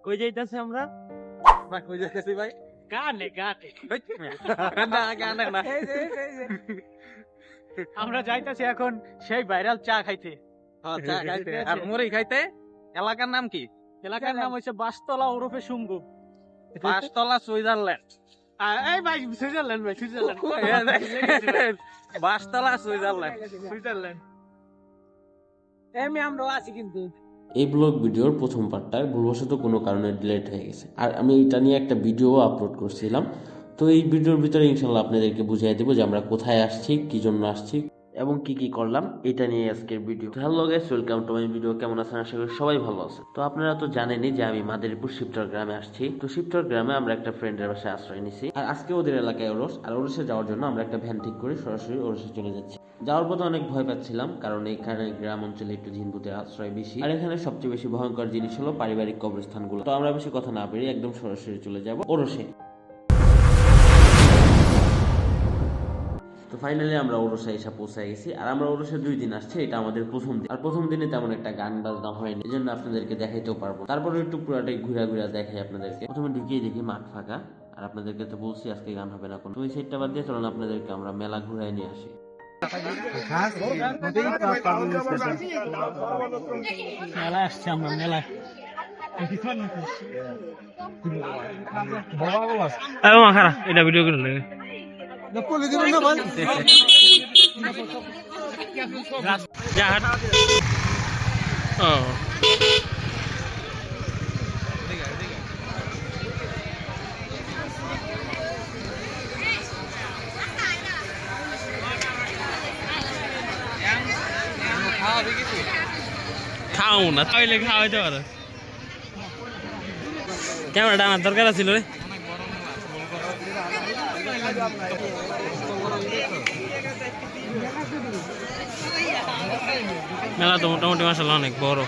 কই যাইতাছি আমরা? ভাই কই যাইতেছি ভাই? গানে গানে না গানে না। আমরা যাইতাছি এখন সেই ভাইরাল চা খাইতে। হ্যাঁ চা খাইতে আর মুড়ি খাইতে। এলাকার নাম কি? এলাকার নাম হচ্ছে বাসতলা ওরফে শুম্বু। পাঁচতলা সুইজারল্যান্ড। এই ভাই সুইজারল্যান্ড, ভাই সুইজারল্যান্ড, বাসতলা সুইজারল্যান্ড। সুইজারল্যান্ড। এমনি আমরাও আছি কিন্তু। এই ব্লগ ভিডিওর প্রথম পার্টটা ভুলবশত কোনো কারণে ডিলিট হয়ে গেছে, আর আমি এটা নিয়ে একটা ভিডিও আপলোড করছিলাম। তো এই ভিডিওর ভিতরে ইনশাল্লাহ আপনাদেরকে বুঝিয়ে দেবো যে আমরা কোথায় আসছি, কি জন্য আসছি এবং কি কি করলাম, এটা নিয়ে আজকের video. Hello guys, welcome to my video. কেমন আছেন? আশা করি সবাই ভালো আছে। তো আপনারা তো জানেনই যে আমি মাদারীপুর শিবচর গ্রামে আসছি। তো শিবচর গ্রামে আমরা একটা ফ্রেন্ডের বাসায় আশ্রয় নিছি, আর আজকে ওদের এলাকায় ওরস, আর ওরসে যাওয়ার জন্য আমরা একটা ভ্যান ঠিক করে সরাসরি ওরসে চলে যাচ্ছি। যাওয়ার পথে অনেক ভয় পাচ্ছিলাম, কারণ এখানে গ্রাম অঞ্চলে একটু জিনভূতের আশ্রয় বেশি, আর এখানে সবচেয়ে বেশি ভয়ঙ্কর জিনিস হলো পারিবারিক কবরস্থানগুলো। তো আমরা বেশি কথা না বেরিয়ে একদম সরাসরি চলে যাব ওরসে। তো ফাইনালি আমরা ওরসে এসে পৌঁছে গেছি, আর আমরা ওরসে 2 দিন আসছি, এটা আমাদের প্রথম দিন। আর প্রথম দিনে তেমন একটা গান বাজনা হয়নি, এই জন্য আপনাদেরকে দেখাইতেও পারবো। তারপরে একটু পুরাটাই ঘুরা ঘুরা দেখাই আপনাদেরকে। প্রথমে ঢুকিয়ে দেখি মাঠ ফাঁকা, আর আপনাদেরকে তো বলছি আজকে গান হবে না কোনো। তো ওই সাইডটা বাদ দিয়ে চলুন আপনাদেরকে আমরা মেলা ঘুরাই নিয়ে আসি। মেলা আসছে আমরা মেলা। খারাপ এটা ভিডিও করে লাগে খাও না তাইলে খাওয়াইতে পারে। ক্যামেরাটা আনার দরকার ছিল রে। মেলা তো মোটামুটি মাশাআল্লাহ অনেক বড়।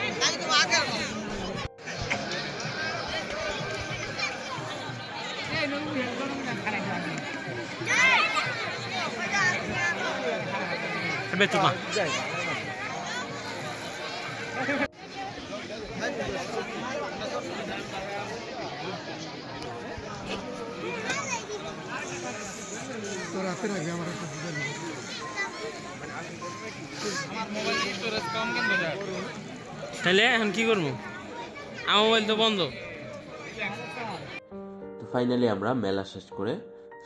তাহলে এখন কি করবো? আমার মোবাইল তো বন্ধ। তো ফাইনালি আমরা মেলা শেষ করে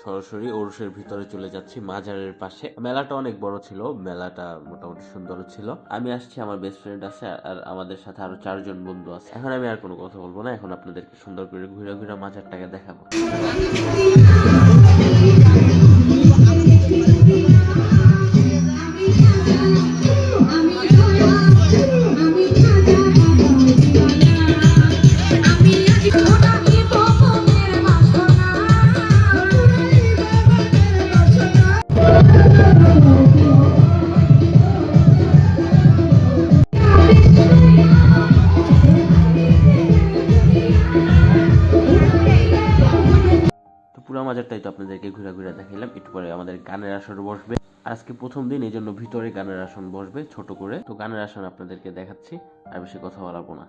সরাসরি ওরসের ভিতরে চলে যাচ্ছি মাজারের পাশে। মেলাটা অনেক বড় ছিল, মেলাটা মোটামুটি সুন্দর ছিল। আমি আসছি, আমার বেস্ট ফ্রেন্ড আছে, আর আমাদের সাথে আরো 4 জন বন্ধু আছে। এখন আমি আর কোনো কথা বলবো না, এখন আপনাদেরকে সুন্দর করে ঘুরে ঘুরে মাজারটাকে দেখাবো। পুরো মাজারটাই তো আপনাদেরকে ঘুরে ঘুরে দেখাইলাম। একটু পরে আমাদের গানের আসর বসবে, আজকে প্রথম দিন, এই জন্য ভিতরে গানের আসন বসবে ছোট করে। তো গানের আসন আপনাদেরকে দেখাচ্ছি, আর বেশি কথা বলাবো না।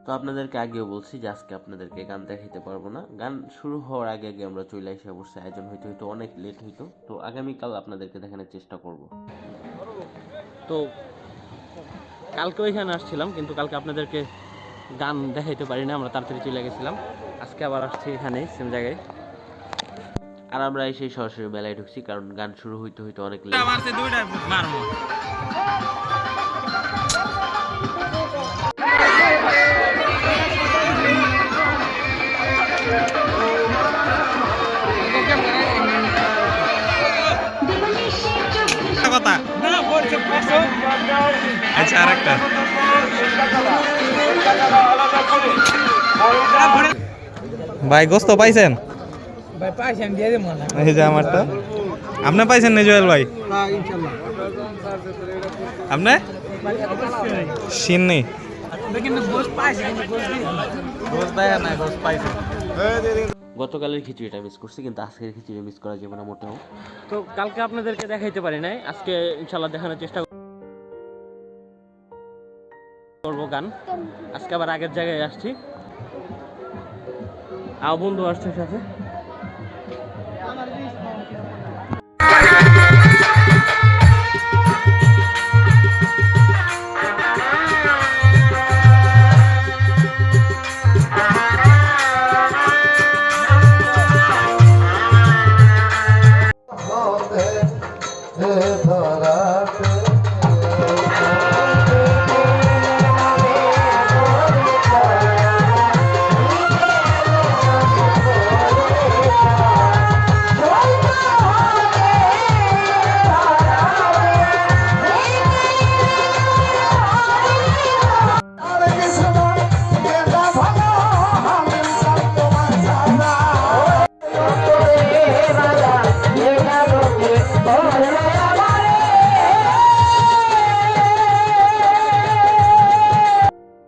তো আপনাদেরকে আগেও বলছি যে আজকে আপনাদেরকে গান দেখাইতে পারবো না। গান শুরু হওয়ার আগে আগে আমরা চলে এসে বসে, আয়োজন হইতে হইতো অনেক লেট হইতো। তো আগামীকাল আপনাদেরকে দেখানোর চেষ্টা করব। তো কালকে ওইখানে আসছিলাম, কিন্তু কালকে আপনাদেরকে গান দেখাইতে পারি না, আমরা তাড়াতাড়ি চলে গেছিলাম। আজকে আবার আসছি এখানে সেম জায়গায়, আর আমরা এসে সরাসরি মেলায় ঢুকছি, কারণ গান শুরু হইতে হইতে অনেক লেট। মারছে দুইটা মারবো। কথা আচ্ছা আরেকটা ভাই গোস্ত পাইছেন? ভাই পাইছেন দিয়ে দেব না। এই যে আমারটা আপনি পাইছেন না জুয়েল ভাই? হ্যাঁ ইনশাআল্লাহ। আপনি শিননি কিন্তু গোস পাইছে, কিন্তু গোস দেয় না, গোস পাইছে। গতকালের খিচুড়িটা মিস করছি, কিন্তু আজকের খিচুড়ি মিস করা যাবে না মোটেও। তো কালকে আপনাদেরকে দেখাইতে পারি নাই, আজকে ইনশাল্লাহ দেখানোর চেষ্টা করবো গান। আজকে আবার আগের জায়গায় আসছি, বন্ধু আসছে সাথে।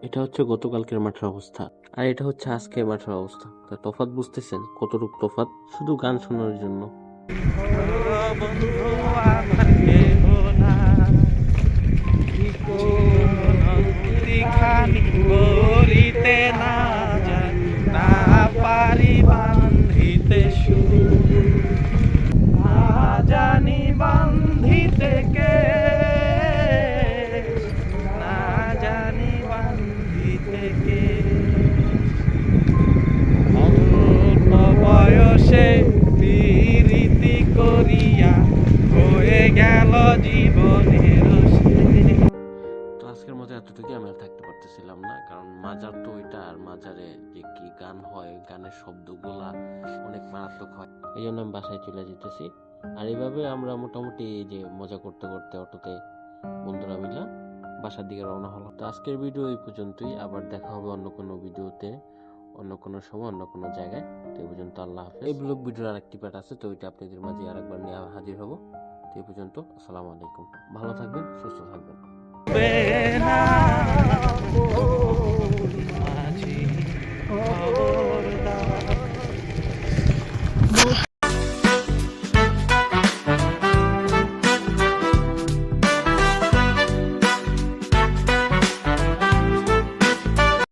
এটা হচ্ছে গতকালকের মাঠের অবস্থা, আর এটা হচ্ছে আজকের মাঠের অবস্থা। তা তফাৎ বুঝতেছেন কতটুক তফাৎ, শুধু গান শোনার জন্য। বলিতে না না পারি বান্ধিতে না জানি বান্ধিতে কে, না জানি বান্ধিতে কে। অল্প বয়সে প্রীতি করিয়া হয়ে গেল জীবনের শেষ। তো আজকের মতো এতটুকুই, আমি আর থাকতে পারতেছিলাম না, কারণ মাজার তো ওইটা, আর মাজারে যে কি গান হয়, গানের শব্দগুলা অনেক মারাত্মক হয়, এই জন্য আমি বাসায় চলে যেতেছি। আর এইভাবে আমরা মোটামুটি এই যে মজা করতে করতে অটোতে বন্ধুরা মিলা বাসার দিকে রওনা হলো। তো আজকের ভিডিও এই পর্যন্তই, আবার দেখা হবে অন্য কোনো ভিডিওতে, অন্য কোনো সময়, অন্য কোনো জায়গায়। তো এই পর্যন্ত আল্লাহ হাফেজ। এই ব্লগ ভিডিওর আরেকটি পার্ট আছে, তো ওইটা আপনাদের মাঝে আরেকবার নিয়ে হাজির হব। তো এই পর্যন্ত আসসালামু আলাইকুম, ভালো থাকবেন, সুস্থ থাকবেন।